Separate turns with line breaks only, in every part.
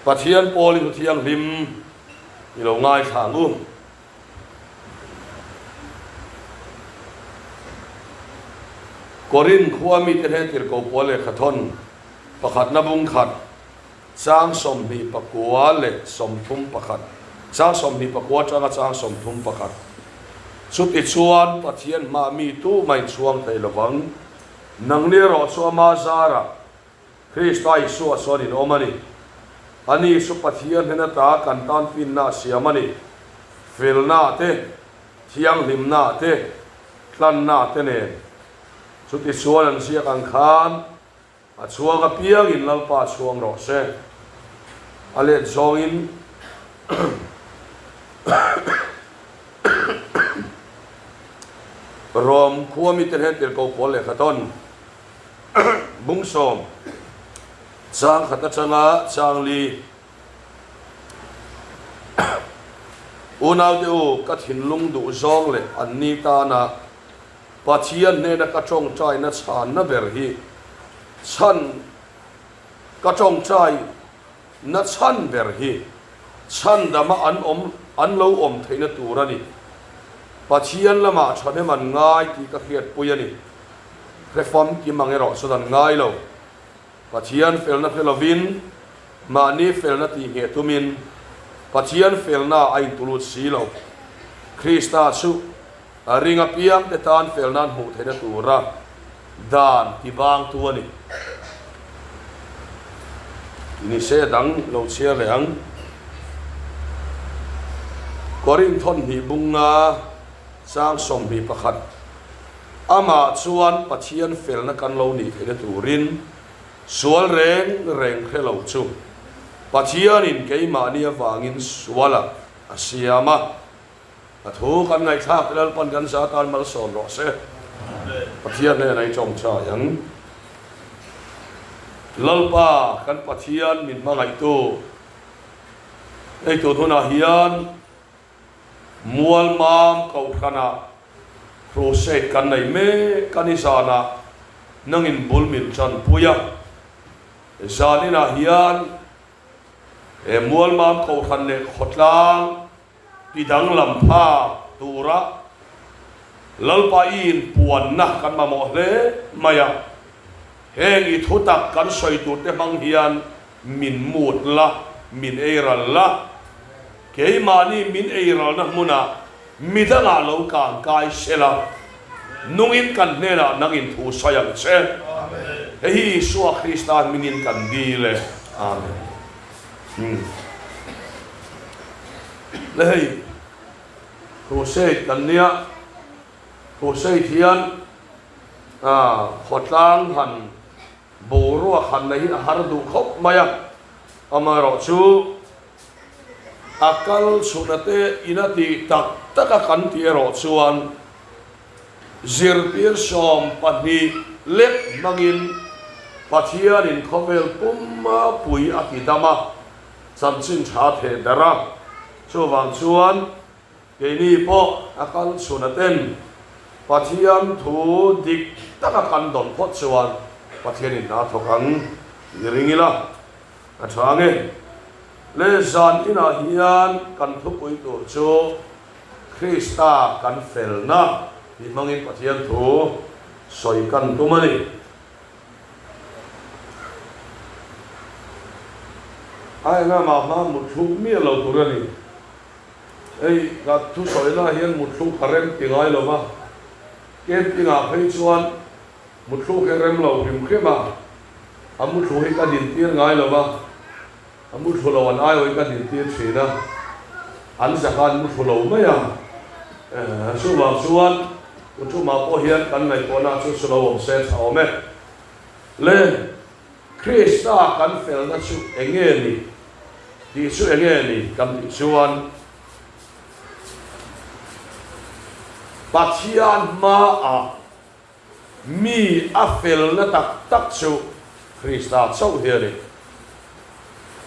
Pathian Paul in thiang lim ilo ngai thangu Korin khuami ten he tir ko pole khathon pakhat na bung khat sang som ni pakwa le som thum pakhat sang som ni pakwa changa sang som thum pakhat suti chuan pathian ma mi tu mai chuang thei lawang nang ne ro chu ma zara Krista Isu asonin omani ani su pathian hena ta kan tan pin na siamani felna te thiang lim na te tlan na te ne suti chuan an sia kan khan a chuang a piang in lalpa chuang ro se ale zongin rom khuami ten he tir ko pole khaton bung som chang khata changa chang li unaw de u ka thin lung du zong le anni ta na pathian ne na ka chong chai na chan na ber hi chan ka chong chai na chan ber hi chan dama an lo om theina turani pathian lama chane man ngai ti ka khiat puyani reform ki mangero so dan ngai lo pathian felna felovin mani felna ti he tumin pathian felna ain tulut silo Krista su ringa piang te tan felna hu theina tura dan ti bang tuani ini se dang lo chia leang korin thon hi bunga sang som bi pakhat ama chuan pathian felna kan lo ni theina turin sual reng khelo chu pathian in keima ni awangin suala asiama athu kan ngai thak lal pan kan sa tan mal som ro se pathian ne nai chong cha yang lalpa kan pathian min mangai tu ei tu thuna hian Mualmam Kohhran crusade kan nei me kanisana nangin bulmin chan puya zanina hian Mualmam Kohhran le khotlang pidang lampa tura lalpa in puan na kan ma mo hle maya heng I thutak kan soi tu te mang hian min mut la min eiral la keimani min eiral na muna midanga lo kang kai sela nungin kan nena nangin thu sayang se hi suwa Krista minin kan gile amen lei crusade kan nia crusade hian khotlang han boru khan nei har du khop maya amaro chu akal sunate inati tak taka kan ti ro chuan zirpir som pani lek mangin pathian in khovel pumma pui akidama samchin tha the dara chuwang chuan keini po akal sunaten pathian thu dik taka kan don phot chuan pathian in na thokang ringila athange le zan ina hian kan thupui tu chu Krista kan felna hi mangin pathian thu soi kan tumani ai nga ma muthu mi lo turani ei ga thu soi na hian muthu kharem tingai lo ma ken tinga phei chuan muthu kharem lo him khema amuthu hi ka din tir ngai lo ma amut follow an ai oi ka din tir thina an zakan mut follow ma ya su ma chuan utu ma po hian kan nai pona chu slow om se thau me le Krista kan fel na chu enge ni ti chu enge ni kam ti chuan pathian ma a mi a fel na tak chu Krista chau hian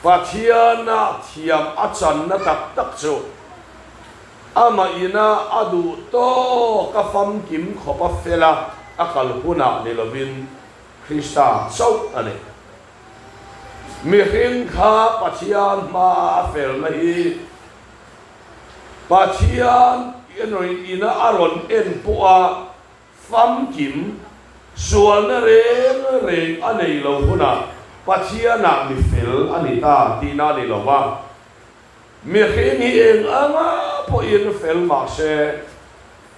pathiana thiam achan na tak chu ama ina adu to ka fam kim khopa fela akal huna nilovin Krista chau ane mi hing kha pathian ma fel na hi pathian ina aron en pu'a fam kim sual na reng anei lo huna pathian na mi fel anita tina ni lo wa mi hing hi eng anga po in fel ma se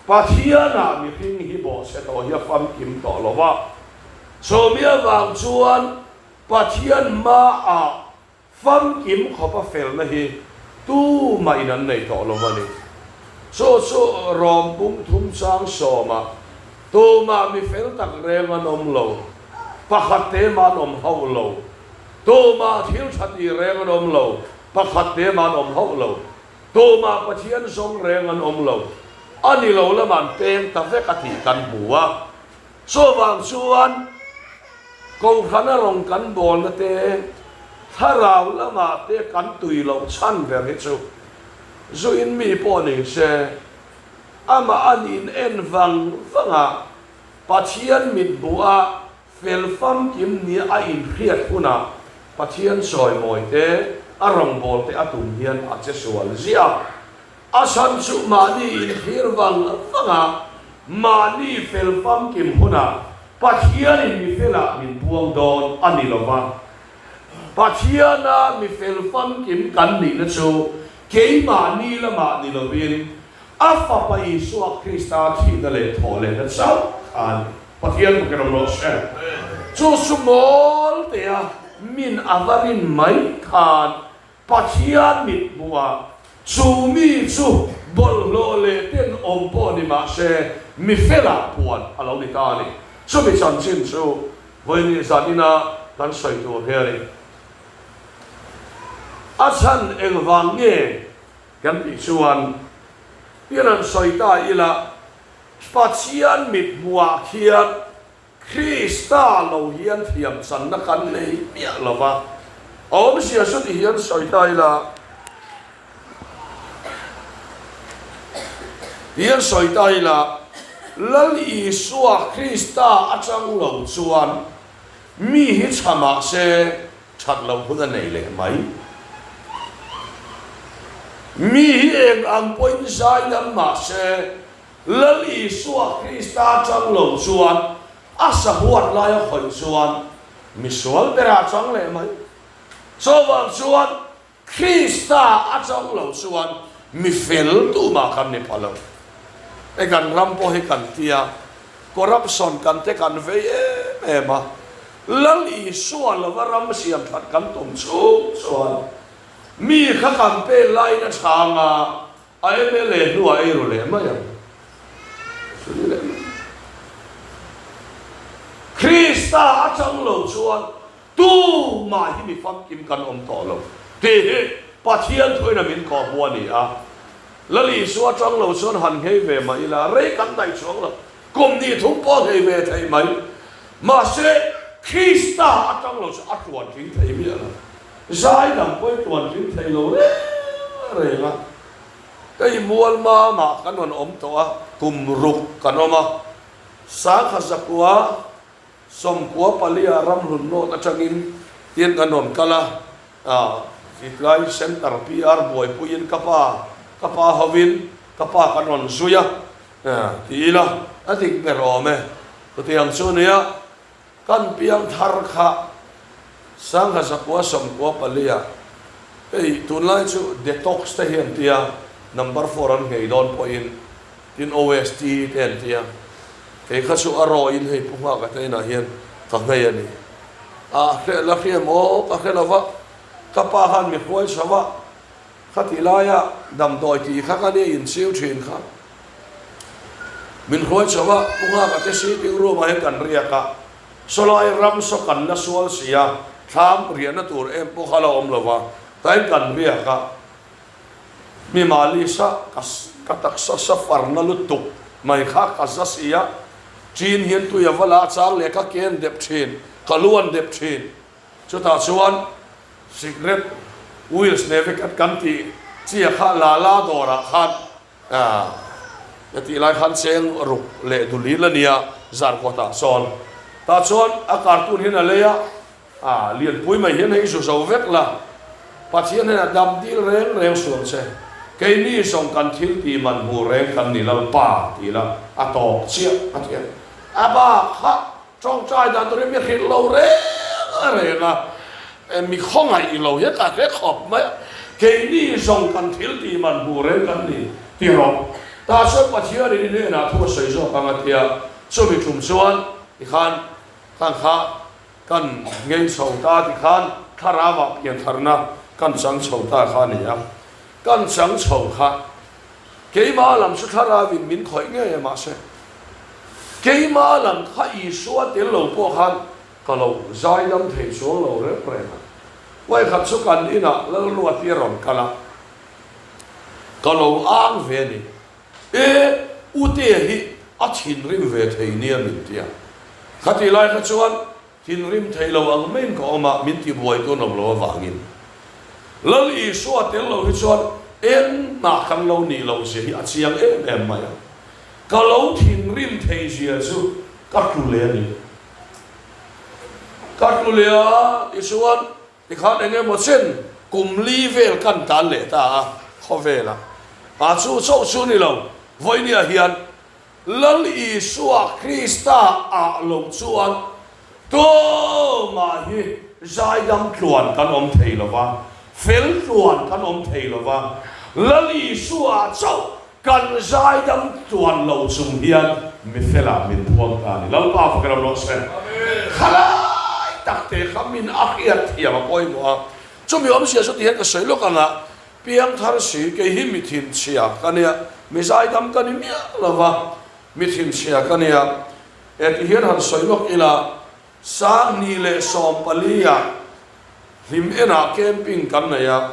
pathian na mi hing hi bo se to hi fam kim to lo wa so mi wang chuan pathian ma a fam kim kho pa fel na hi tu ma inan nei to lo wa ni so rom bung thum sang so ma tu ma mi fel tak reng anom lo pakhat te ma nom ho lo tu ma thil thati reng anom lo pakhat te ma nom ho lo tu ma pathian song reng anom lo ani lo la man peng ta ve ka thi kan buwa so wang chuan ko khana rong kan bol na te tharau la ma te kan tui lo chan ver he chu zo in mi po ni se ama anin en vanga pathian mit bua fel fam kim ni a in khiat kuna pathian soi moi te arong bol te atum hian a che sual zia asan chu mani in khir vanga mani fel fam kim huna pathian in mi fela min buang don ani lova pathian na mi fel fam kim kan ni na chu ke mani la mani lovin afa pa Isu Krista thi na le thole na sau an pathian ko ro se chu sumol te a min avarin mai khan pathian mit bua chu mi chu bol lo le ten om po ni ma se mi fela puan alo ni ta ni so mi chan chin chu voi ni zanina tan soi tu heri achan eng wang nge kan ti chuan pian soi ta ila pathian mit bua khian Krista lo hian thiam san na kan nei pia lova om sia su ti hian soi ta ila hian soi ta ila lal Isu Krista achang lo chuan mi hi chama se chat lo huna nei le mai mi hi eng ang point sai lam ma se lal Isu Krista achang lo chuan asa huat la ya khoi chuan mi sual bera chang le mai so wang chuan Krista achang lo chuan mi fel tu ma kan ni palo e kan rampo he kan tia corruption kan te kan ve e ma lal Isu la varam siam that kan tum chu chuan mi kha kan pe lai na changa ai me le nu ai ro le ma ya Krista achang lo chuan tu ma hi mi fam kim kan om to lo te he pathian thoi na min ko bua ni a lali su achang lo chuan han hei ve ma ila re kan dai chuang lo kum ni thum po hei ve thei mai ma se Krista achang lo chu atuan thing thei mi ala zai dam poi tuan thing thei lo re la kai mualmam kan on om to a kum ruk kan oma sa kha zakwa som kwa palia ram run no ta changin tien kanon kala sitlai center PR boy puin kapa hovin kapa kanon suya tila atik merome tiang sunia kan piang thar kha sang kha sakwa som kwa palia ei tunlai chu detox ta hian tia number 4 an ngei don point tin OST ten tia cái khát số aro in hay phung hoa cái này là hiền thằng này anh cái là khi mà cái là vợ các bà han mình khôi sao vợ khát thì lai à đầm đòi thì khát cái này in siêu truyền khát mình khôi sao vợ phung hoa cái gì tiếng ru mà hay cần riêng cả số lai ram số cần là số xia tham riêng là tuổi em phung hoa là om lova tại cần riêng cả mi malisa các tác sa phar na lutuk mai khác các sa xia Chin hiền tu yavala chang le ka ken dep thin kaluan dep thin chu ta chuan secret wheels neve kat kan ti chia kha la dora khan ti lai khan seng ruk le duli la nia zar ko ta son ta chuan a cartoon hin aleya liền bùi mày hiến hay số dầu vết là bắt hiến là đâm đi rèn xuống xe cái ní song cần thiếu thì mình mua rèn cần ní là ba thì là to chiếc thiệt ba ha trong trai đàn tôi biết hiện lâu rèn là mình không hay lâu hết cả cái khop mấy cái ní song cần thiếu thì mình mua rèn cần ní thì rồi ta sẽ bắt hiến đi đi là thua sấy rồi bằng cái số bị trùng xuân thì khan kan ngei sầu ta thì khan thara vạ pian tharna kan sang sầu ta khan này à kan sang sầu kha cái mà làm sự thara vì mình khỏi nghe mà sẽ cái mà làm khai số tiền lâu po khan cái lâu dài năm thời số lâu đấy phải không vậy khát số kan ina lỡ luat tiền rồi cái lâu ang về đi ute hi achin rim về thầy nia mình tia khát thì lại khát chuan tin rim thầy lâu ang men có mà mình thì buổi tôi nộp lo vangin lỡ ý số tiền lâu hi chuan em mà khăn lâu nỉ lâu gì hi achiang em mày cái lâu tin rim thầy gì chứ cắt lu lệ thì chuan thì khát anh em một sen cùng li về căn tan lệ ta khó về là chú sâu chú nỉ lâu với nia hiền lal Isua Krista lâu chuan to mà hi zai dam chuan kan thei lova fel chuan kan thei lova lal Isua chau kan zai dam chuan lo sum hian mi fela min thuang ta ni lal pa fakram lo sen khalai takte khamin akhiat hiam poi mo chumi om sia so ti het ka sei lo kana piang thar si ke hi mi thin chia kania mi zai dam kan mi lova mithin sia kania et hian han soilok ila sang ni le som palia lim ena camping kan na ya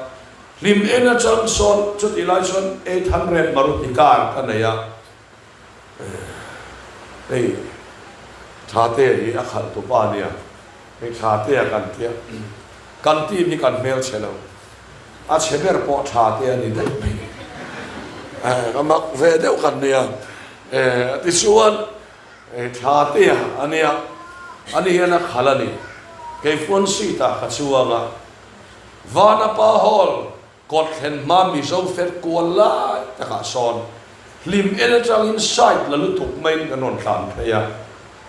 lim ena chang son chuti lai son 800 marutikar kan na ya ei thate hi akhal tu pa nia ei thate kan tia kan ti mi kan mel chelo a cheber po thate ani dai kamak ve deu kan nia ti chuan Thawhlehni ani hian a khalani ke phone si ta khachuanga vana pa hol kot hen ma mi zo fet kuala ta ka son lim energy inside la lutuk main kanon than thaya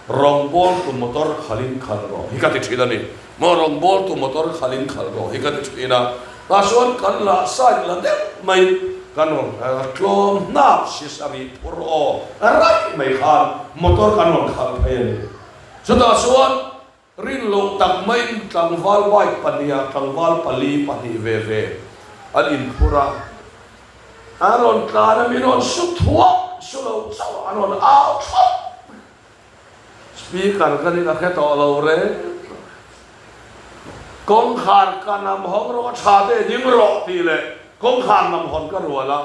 rong bol tu motor khalin khalro hikati thilani mo rong bol tu motor khalin khalro hikati thina ta son kan la side la de mai kanon klom na sisari puro rai mai khan motor kanon khal phayen chuta suan rin lo tak mai tangwal bike pania tangwal pali pani ve ve alin pura aron kana minon suthwa sulo chaw anon out speaker kani ka kheto lo re kong khar kanam hong ro thate ding ro ti le kong khar nam hon ka ro la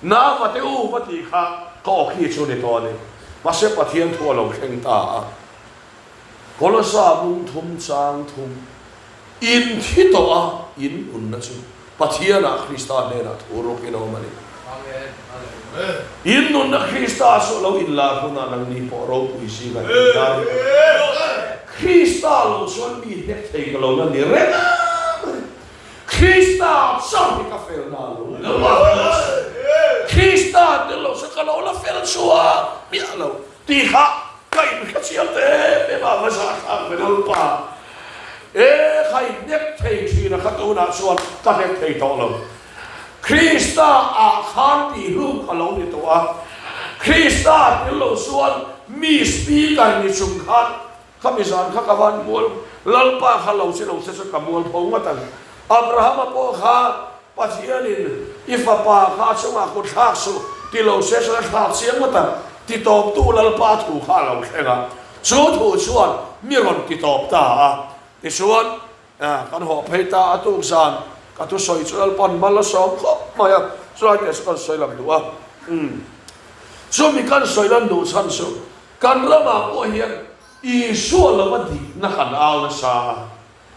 na pate u pati kha ko khi chu ni to ni ma se pathian thu lo kheng ta Kolosa bung thum chang thum in thi to a in un na chu pathiana Krista ne na thuro kino mani amen in un na Krista so lo in la huna nang ni po ro pu si ga Krista lo son bi he thei ga lo na ni re Krista so ni ka felna lo Krista de lo sa ka lo la fel chua mi lo ti kha kai mi khachiam te be ba ma sa khang be lo pa khai nek thei thi na khatu na suan ta nek thei to lo Krista a khan ti lu khalo ni to a Krista ti lo suan mi speaker ni chung khan khamisan khakawan mol lalpa khalo se lo se ka mol phong ma tan Abraham po kha pathianin ifa pa kha chunga ko thak su ti lo se sa thak siang ma tan ti top tu lalpa thu kha lo khenga chu thu chuan mi ron ti top ta a ti chuan kan ho phei ta atu san ka tu soi chu lalpan mal som khop ma ya chuan ke kan soi lam du a chu mi kan soi lam du chan su kan rama ko hian I su lo wa dik na kan al na sa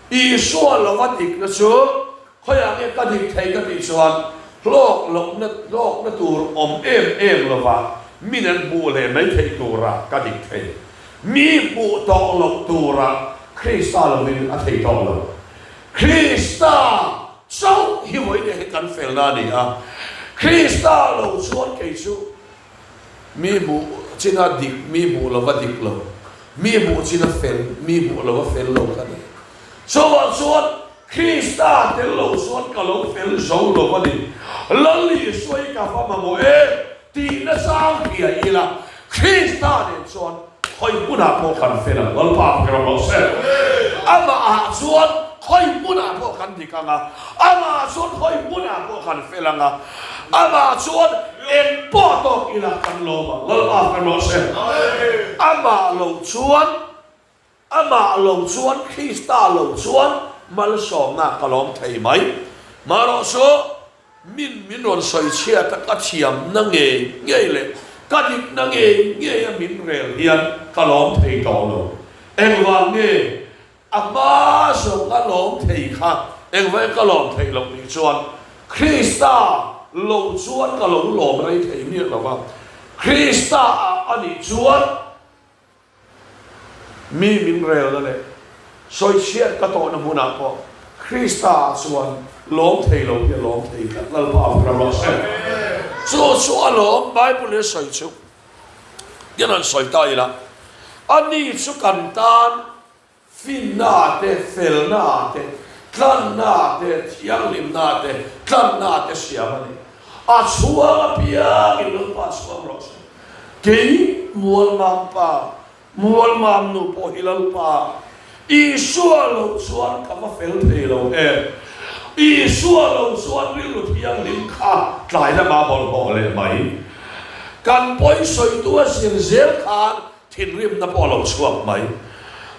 I su lo wa dik na chu khoya nge ka dik thei ka ti chuan lok na tur om em lo wa minan bu le mai thei tura ka dik thei mi bu to lok tura คริสต์เราวินอัฐิตองเราคริสต์เจ้าหิวเนี่ยให้กันเฟลนานี่อ่ะคริสต์เราชวนเกจูมีบุจินาดิกมีบุเราว่าดิกเรามีบุจินาเฟลมีบุเราว่าเฟลเรากันส่วนคริสต์เดลเราส่วนกับเราเฟลโซ่เราว่าดิลัลลี่สวยกับฟ้ามาโมตีน่าสร้างเพียอีละคริสต์เนี่ยส่วนคอยมุนาพอกันเฟลเราปากเราบอกเสอามาส่วนคอยมุนาพอกันที่กังอามาส่วนคอยมุนาพอกันเฟลังอามาส่วนเอ็นปอตอกอีละกันโลมาเราปากเราบอกเสอามาลงส่วนคริสต์ลงส่วนมาลสองกลอมไทยไหมมาเราโซมินวันใส่เชียตะกัดเชียมนั่งเงยเลยกัดยิบนั่งเงยมินเรียลเฮียนกลอมไทยต่อเราเอ็งวางเงยอามาส่งกลอมไทยค่ะเอ็งไว้กลอมไทยลงอีกส่วนคริสต์ลงส่วนกลอมหลอมอะไรไทยเนี่ยเราว่าคริสต์อันนี้ส่วนมีมินเรลนั่นแหละสอยเชียดกระโตนมุนาพอคริสต์ส่วนล้มเทลงอย่าล้มเทกันแล้วพาพระเราเสร็จส่วนล้มไบเบิลเนี่ยสอยชุกยันนั้นสอยตายละอันนี้สุกันตานฟินนาเตเฟลนาเตคลันนาเตยังลิมนาเตคลันนาเตเสียมันอาชัวร์พิยากินลงปัสสาวะเราเสร็จกี่มัวมัมปามัวมัมนุโพฮิลปาอีสัวลงส่วนคำว่าเฟลเทลงอีสัวลงส่วนริลุที่ยังลิมข้ากลายแล้วมาบอกเลยไหมการปล่อยสอยตัวเสียงเสียงขาดทิ้งริมน้ำพอเราช่วงไหม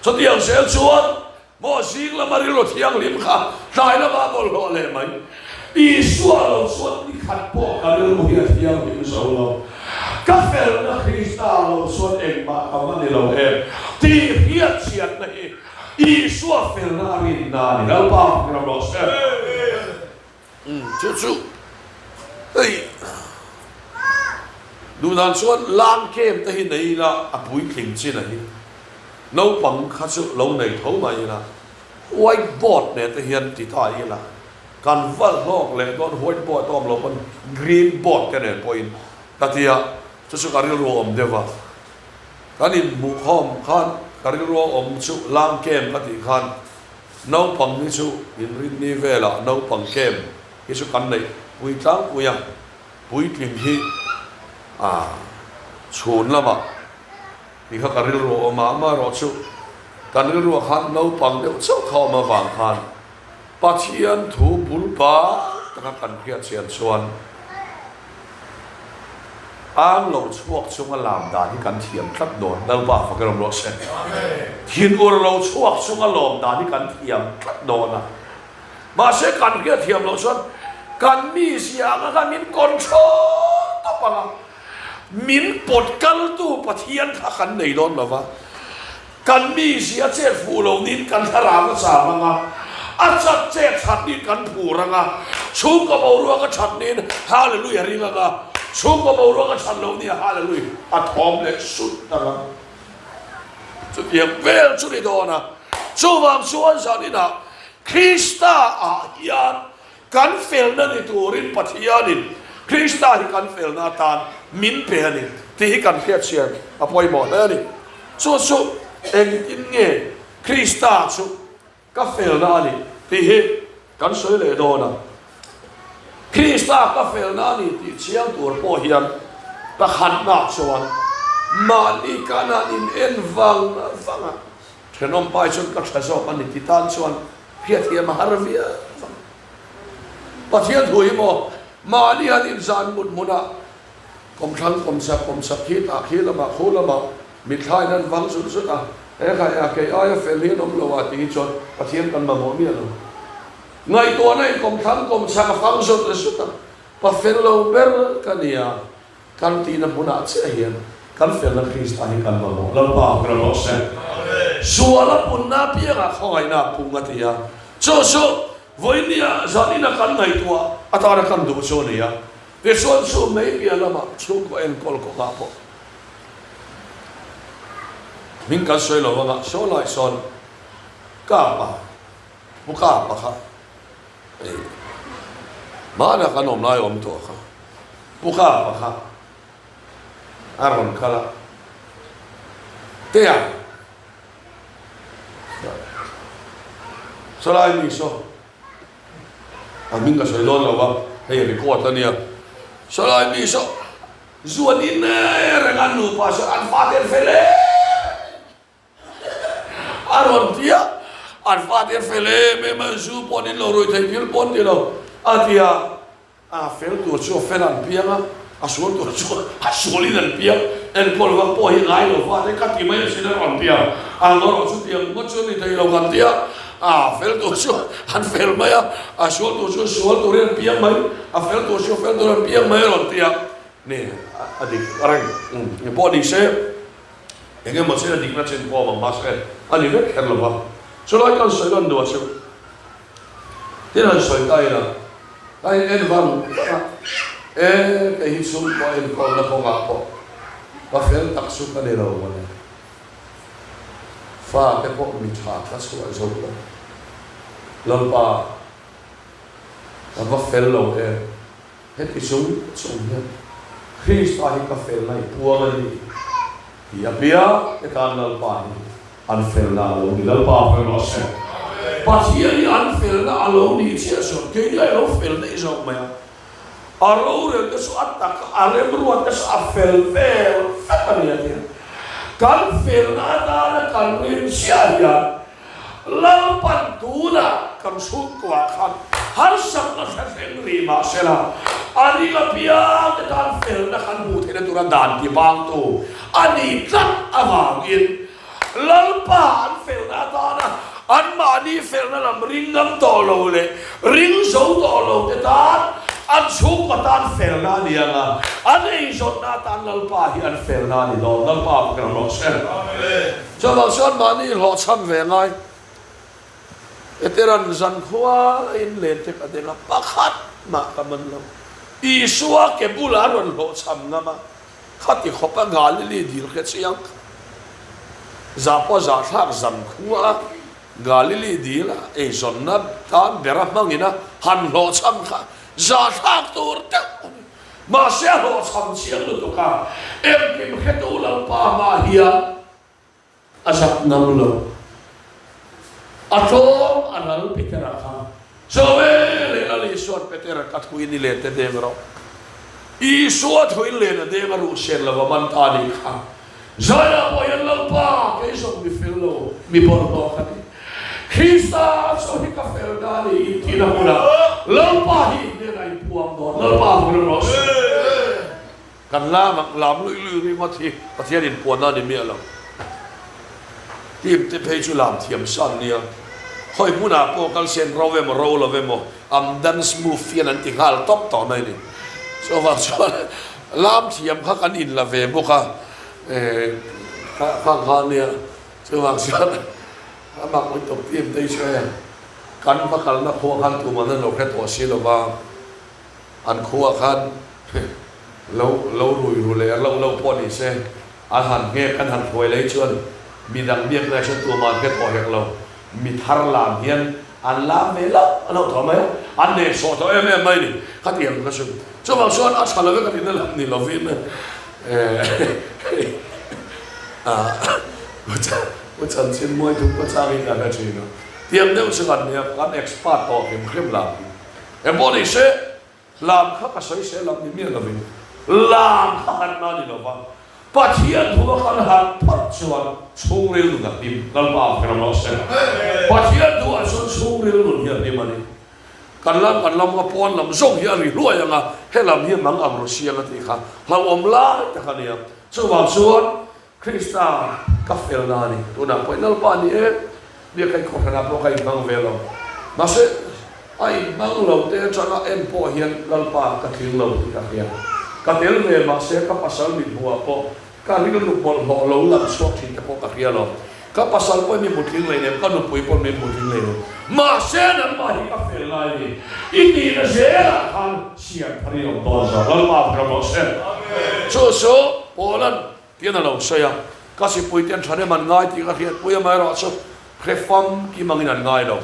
สุดที่ยังเสียงส่วนมอสิงแล้วมาริลุที่ยังลิมข้ากลายแล้วมาบอกเลยไหมอีสัวลงส่วนที่ขัดพวกกันริลุที่ยังลิมโซ่เรากาเฟลนะคริสต์เราส่วนเองมาคำว่านี่เราที่เพียรเชียดนี่อีสัวเฟลนารินนานี่แล้วป้าเราบอกเสจู่เฮ้ยดูนั่นส่วนล้างเข้มแต่ที่ไหนละอปุยขิงที่ไหนเราปังข้าศึกเราในเท่าไหร่ละไวบอร์ดเนี่ยแต่เห็นที่ท้ายละการวัดลอกเลยตอนไวบอร์ดตอมเราเป็นกรีนบอร์ดกันเนี่ยพอยน์แต่ที่จะสุการิโรอมเดวะการอินบุคอมขันการิโรอมชุล้างเข้มกันที่ขันน้องปังนี่ชุอินรินนี่เวล่าน้องปังเข้มที่ชุกันเลยปุยตั้งปุยยังปุยกิมฮีชูนละมาที่เขาการิโรอมารอชุการิโรขันน้องปังเดี๋ยวชุเข้ามาวางขันปัจเจียนถูบุลปาตั้งกันเพียรเชียนชวนอ้างเราช่วงช่วงลามดาที่กันเทียมทัดโดนนั่นว่าฟังกันเราเสร็จทีนอุรเราช่วงช่วงลามดาที่กันเทียมทัดโดนนะมาเสกกันเกี่ยเทียมเราส่วนกันมีเสียงกันมินกอนโชต่อไปมินปดกันตู้ปะเทียนทักันในโดนแบบว่ากันมีเสียเจ็ดฟูเรานินกันทารามสามังอาจัดเจ็ดชัดนินกันผูรังชูกับเอารัวกันชัดนินฮาเลลูยาริงะชูกับเอารัวกันชัดเราเนี่ยฮาเลลูยาทอมเล็กสุดนะครับสุดเยี่ยมเวลสุดที่โดนะชูวางส่วนสานินะคริสต์อาญากันเฟลนั่นตัวรินปัทยานินคริสต์ที่กันเฟลนาตานมินเปียนินที่กันเพียรเชียนอภัยหมดเลยนี่สุดเอ็งอินเงี้ยคริสต์สุดก็เฟลนานี่ที่กันสวยเลยโดนะคริสต์ก็เฟลนานี่ที่เชียงตัวพ่อเฮียนตะขันนักชวนมาลีกันนินเอ็นฟังเช่นน้องไปชนกับชายสอบมันนี่ที่ตันชวนเพียรเทียมหารวิยปัจเจียนถุยโมมาลีฮันอินซานมุดมุนะกรมทั้งกรมสักขีตาขีละมาคูละมามิตรไทยนั้นฟังสุดๆใครเกี่ยวกับเฟลเลียนอมโลวาตีจนปะเทียมกันมาหมดเนี่ยไงตัวนั้นกรมทั้งกรมสักฟังสุดปะเฟลโลเบอร์กันเนี่ยกันตีนมุนาเสียนกันเฟลนักคริสต์ให้กันมาหมดแล้วป่าวกระโดดเสร็จส่วนละปุ่นน้าเพียงเขาไงน้าปุ่งกันที่อ่ะสู้วันนี้จะนี่นักกันไงตัวอัตรากันดูโซนี่อ่ะเดี๋ยวส่วนไม่เพียงละมาสู้ก็เอ็นกอลก็กาพอมิงกันสวยหรอวะโซไลซอน pa buka pa kha mana kanom lai om to kha buka pa kha aron kala tea salai mi so amin ka soi lon lawa hei record ania salai mi so zuan in rengan nu pa so an fater fele aron tia an fater fele me ma zu ponin lo roi thai pil pon ti lo atia a fel tu so felan pianga asol tu so asoli dan piang en pol wa po hi ngai lo fa te ka ti mai sin ron tia an lo su piang mo chu ni thai lo gan tia a fel tu so an fel mai asol tu so sol tu ren piang mai a fel tu so fel tu ren piang mai ron tia ne adik arang ni po di se enge mo se adik na chen po ma mas ke ani ve ker lo ba so lai kan soi lan do se tin han soi tai na tai en van cái hít sung có em con nó không ngạc bộ và phép tắc sung cái này đâu mà này pha cái bộ mình trả các số ở giống đó lần ba và phép lâu em hết cái sung hết Krista hi ka fel nai puang ani hi apia e kan lal pa an fel na lo ni lal pa ko no se pa chi ani an fel na lo ni chi so ke ni ai lo fel nei zo ma aro re ke so atak are ruat ke so fel fel ani ani kan fel na da na kan rin sia ya lal pan tu na kam su kwa khan har sam na fel Rhema sela ani la pia te tan fel na kan bu the na turan dan ti bang tu ani tlat awang in lal pa an fel na ta na an ma ni fel na lam ring ngam to lo le ring zo to lo te tan an su ko tan fel na ni anga an ei zot na tan lal pa hi an fel na ni lo lal pa ka no se amen so ba son ma ni lo cham ve ngai eteran zan khwa in le te ka de la pakhat ma ka man lo Isua ke bularon lo cham ngama khati khopa galili dil khe chiang zapo za thak zam khuwa galili dila e zonna tan bera mangina han lo cham kha za thak tur te ma se lo cham chiang lu to ka em kim khetu la pa ma hiya azak nam lo atom anal pitera kha so le la li suat petera kat hu ini le te demro I suat hu le na demro sel la man ta ni kha zana po yan la pa ke so mi fello mi por do khani Krista so hi ka fel da ni ti na mula la pa hi ne rai puang do la pa hu no kan la mak lam lui lui ri ma thi pathian in pon na ni mi lo tim te pe chu lam thiam san nia hoi muna po kal sen rove mo rolo ve mo am dan smooth fian an ti hal top to nai ni so va so lam thiam kha kan in la ve bo kha kha nia so va so amak mo to tim te chhe kan pa kal na kho khan tu man no khe to si lo ba an khuwa khan lo rui ru le lo po ni se a han nge kan han khoi le chuan mi dang biak na chu tu man khe to hek lo mi thar lam hian an lam ve lo ano tho mai an ne so to em mai ni kha tiam ka su so ba so an chala ve ka tin la ni lo vi me wo chan chen moi tu ko cha ri ka na chi no tiam deu se kan ne kan expert to kim khim lam em bo ni se lam kha ka sai se lam ni mi la vi lam kha kan na ni lo ba Pathian thu kan han phat chuan chung ril na dim lal pa ka no se Pathian thu an chung ril nu hi ni mani kan lam ka pon lam zong hi ari lo ya nga he lam hi mang am ro sia nga ti kha la om la ta ka nia chu ba chuan Krista ka fel na ni tu na poi lal pa ni e bia kai ko kana po kai mang ve lo ma se ai mang lo te chana en po hian lal pa ka thil lo ti ka hian ka tel me ma se ka pasal mi bua po ka ri lu bol ho lo la so thi ta po ka hian lo ka pasal po mi mutin le ne ka no poi po me mutin le ma se na ma hi ka fel lai ni I ti na se la kan sia phari lo to sa lal pa ka mo se amen so polan tian lo se ya ka si poi tian chane man ngai ti ka hian poi ma ro so Prefam ki mangin an ngai lo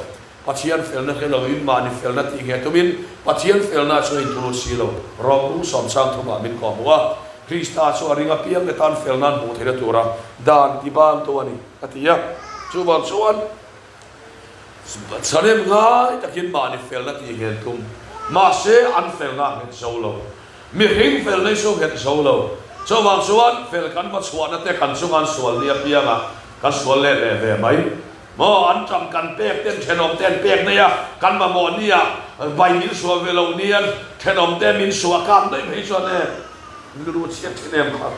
pathian felna ke lo in mani felna ti nge tumin pathian felna so in tulu si lo rom som sang thuma min ko wa Krista so ringa piang le tan felna bu thera tura dan ti bam to ani atia chu bam chuan sarem ngai takin mani felna ti nge tum ma se an felna het so lo mi hing felna so het so lo so bam chuan fel kan ma chuan te kan sungan sual nia pianga kan sual le le ve mai mo an cham kan pek ten thenom ten pek nia kan ma mo nia bai min sual ve lo nia thenom ten min sual kan dai mai chuan ne lu chiat thenem kha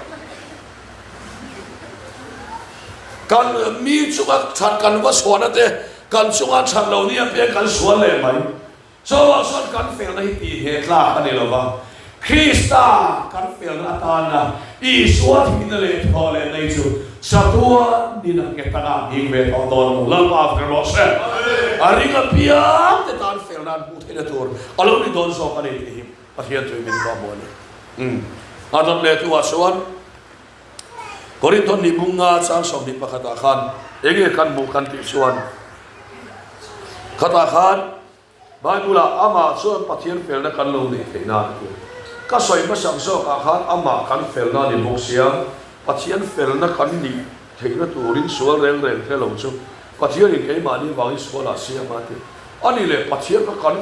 kan mi chuka chat kan wa suan ate kan sungan chat lo nia pe kan sual le mai so wa son kan fel na hi ti he tla ani lo ba Krista kan fel na ta na I suat hin le thole nei chu satua ni na ke ta hi ve to don la pa ke ro se ari ka pia te tan fel na bu the tur alo ni don so ka ni hi pathian tu min ba mo ni adon le tu asuan korinton ni bunga sang som ni pakata khan ege kan bu kan ti suan kata khan Bible ama so pathian fel na kan lo ni the na ka soi ma sang so ka khan ama kan fel na ni bok siam pathian fel na kan ni theina turin sual reng reng the lo chu pathian ni ke ma ni wangi suala sia ma te ani le pathian ka kan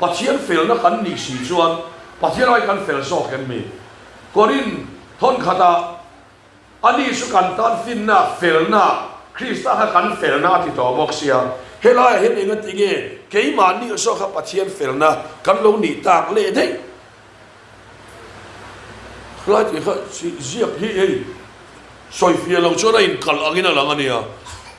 pathian fel na kan ni si chuan pathian ai kan fel so ken mi korin thon khata ani su kan tan fin na fel na Krista ha kan fel na ti to bok sia helai he ni ngati ge ke ma ni so kha pathian fel na kan lo ni tak le dei Lai thì si ziak hi ei soi fia lo chona in kal angina langania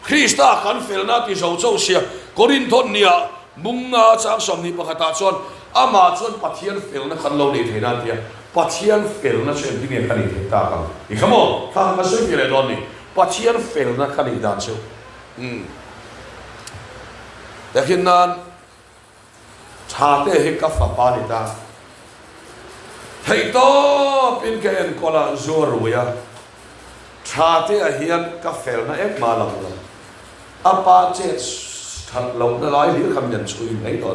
Krista kan felna ti zo zo sia korin thon nia munga chang som ni pakata chon ama chon pathian felna kan lo ni theina tia pathian felna chen dinge kan ni theta ka I khamo kha ka soi fia le don ni pathian felna kan ni dan chu lakin nan chate he ka fa pa ni ta thầy to pin cái em coi là zor rồi à, cha thế à hiền cà phê nó ép mà lòng rồi, apa chết thật lòng nó nói hiểu không nhận suy nghĩ đó,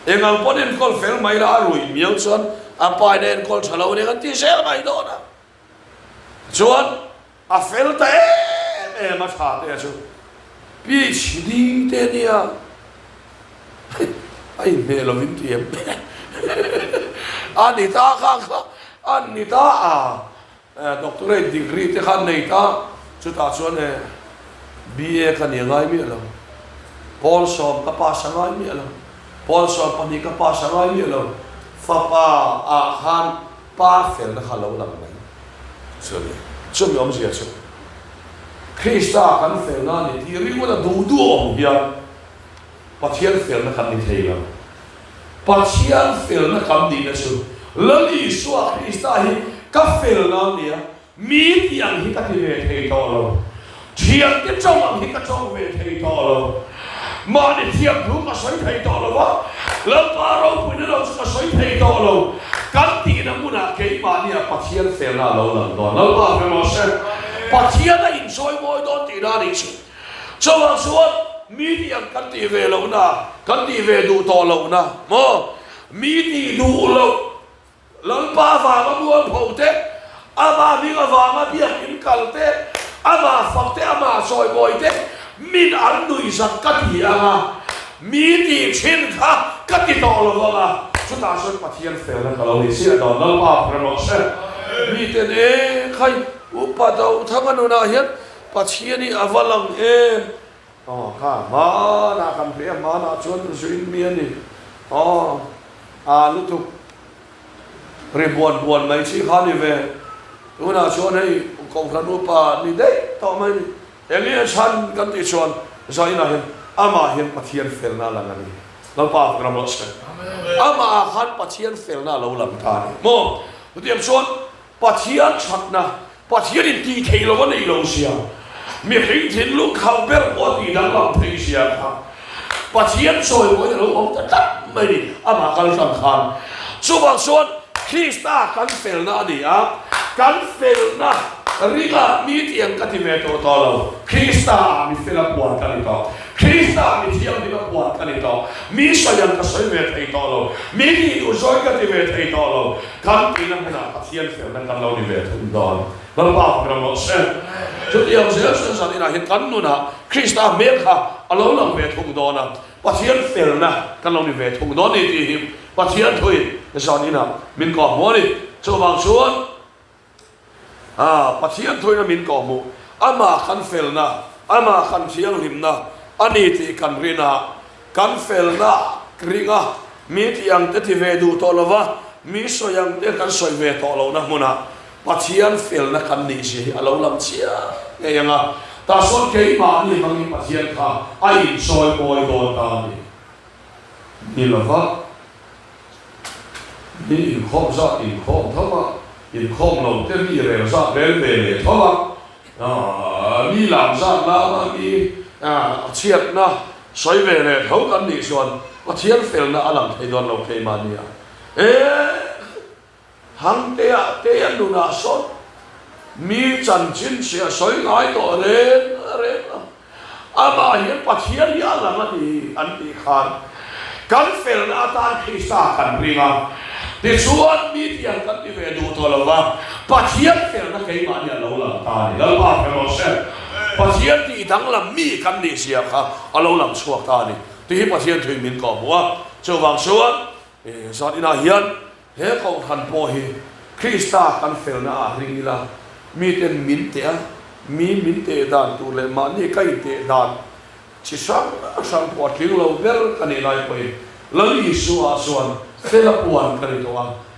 em ăn bọn em coi phê mày đã rồi miêu chân, apa em coi chả lâu này cái tí xe mày đó nè, chuan à phê thế em mà cha thế à chứ, bị chỉ đi thế đi à, ai mẹ lo vinh tiệm. Anita khang Anita doctorate degree te khan nei ta chu ta chuan e BA kan ye ngai mi lo Paul som ka pa sa ngai mi lo Paul som pa ni ka pa sa ngai mi lo fa pa a khan pa fel na khalo lang mai chu mi om sia chu Krista kan fel na ni ti ri mo da du om hian pathian fel na khan ni thei lo pathian fel na kam di na chu lali suwa Krista hi ka fel na nia mi tiang hi ka ti ve thei to lo thiang ke chong ang hi ka chong ve thei to lo ma ni thiang thu ka soi thei to lo wa la pa ro pu na lo ka soi thei to lo kan ti na mu na ke ma nia pathian fel na lo lang do lo pa ve mo se pathian na in soi moi don ti na ni chu chong suwa mi tiang kan ti ve lo na kan ti ve du to lo na mo mi ti du lo lal pa va ma buan pho te ama mi ga va ma bia in kal te ama fak te ama soi boy te min an nui sat ka ti ama mi ti chin kha ka ti to lo ga chu ta son pathian fel na ka lo ni sia don lal pa pro se mi te ne khai upa do thanganu na hian pathian ni avalang em kha ma na kan phe ma na chon zuin mi ani lu tu re buan mai chi kha ni ve una chon ei kong khan upa ni dei to mai ni engi chan kan ti chon zai na hin ama hin pathian fel na lang ani lo pa gram lo se ama khan pathian fel na lo lam tha ni mo tiam chon pathian chat na pathian in ti thei lo nei lo sia mi hing thin lu khau ber o ti dang lam thei sia kha pathian soi mo lo om ta tat mai ni ama kal sang khan chu bang suan Krista kan fel na ni a kan fel na riga mi tiang kativeto tolo Krista mi fela puan kanito Krista mi tiang di puan kanito mi sayang kasayvet ay tolo mi di usoy kativet ay tolo kan pinang na patien fel na kan law ni vet don lalpa gramo sen jodi ang sen sa ina hit kan nuna Krista mekha alo lang vet hung dona patien fel na kan law ni vet hung don ni ti him patien thui sa ina min ko mo ni cho bang suan pathian thôi na min ko mu ama kan felna ama kan thiang limna ani ti kan rina kan felna kringa mi tiang te ti ve du to lova mi so yang te kan soi ve to lo na muna pathian felna kan ni si alo lam chia nge yanga ta son ke ma ni mangi pathian kha ai soi boy do ta ni lova ni khom za in khom thama in khom lo te mi re sa bel bel thowa mi lam sa la ma mi chiat na soi ve le thau kan ni suan pathian fel na alam thei don lo thei ma nia Thangtea te an du na son mi chan chin sia soi ngai to re ama hian pathian ya la ma ni an ti khan kan fel na ta Krista kan ringa để suốt mi tiang kan ti ve du to lova pathian fel na kai ma ni lo la ta ni la pa fe mo se pathian ti dang lam mi kan ni sia kha alo lam suak ta ni ti hi pathian thui min ko mo cho wang suat sa ina hian he ko khan po hi Krista kan fel na ring ila mi ten min te mi min te dan tu le ma ni kai te dan chi sang po tling lo ver kan ni lai poi lali suwa suan fela puan kanito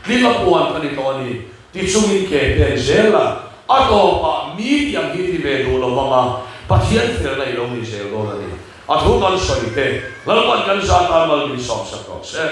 lila puan kanito ni ti chungin ke ten zela ato pa mi yang hiti ve do lo wanga pathian fel na ilong ni zel do na ni athu kan soi te lalpan kan sa ta mal ni som sa ko se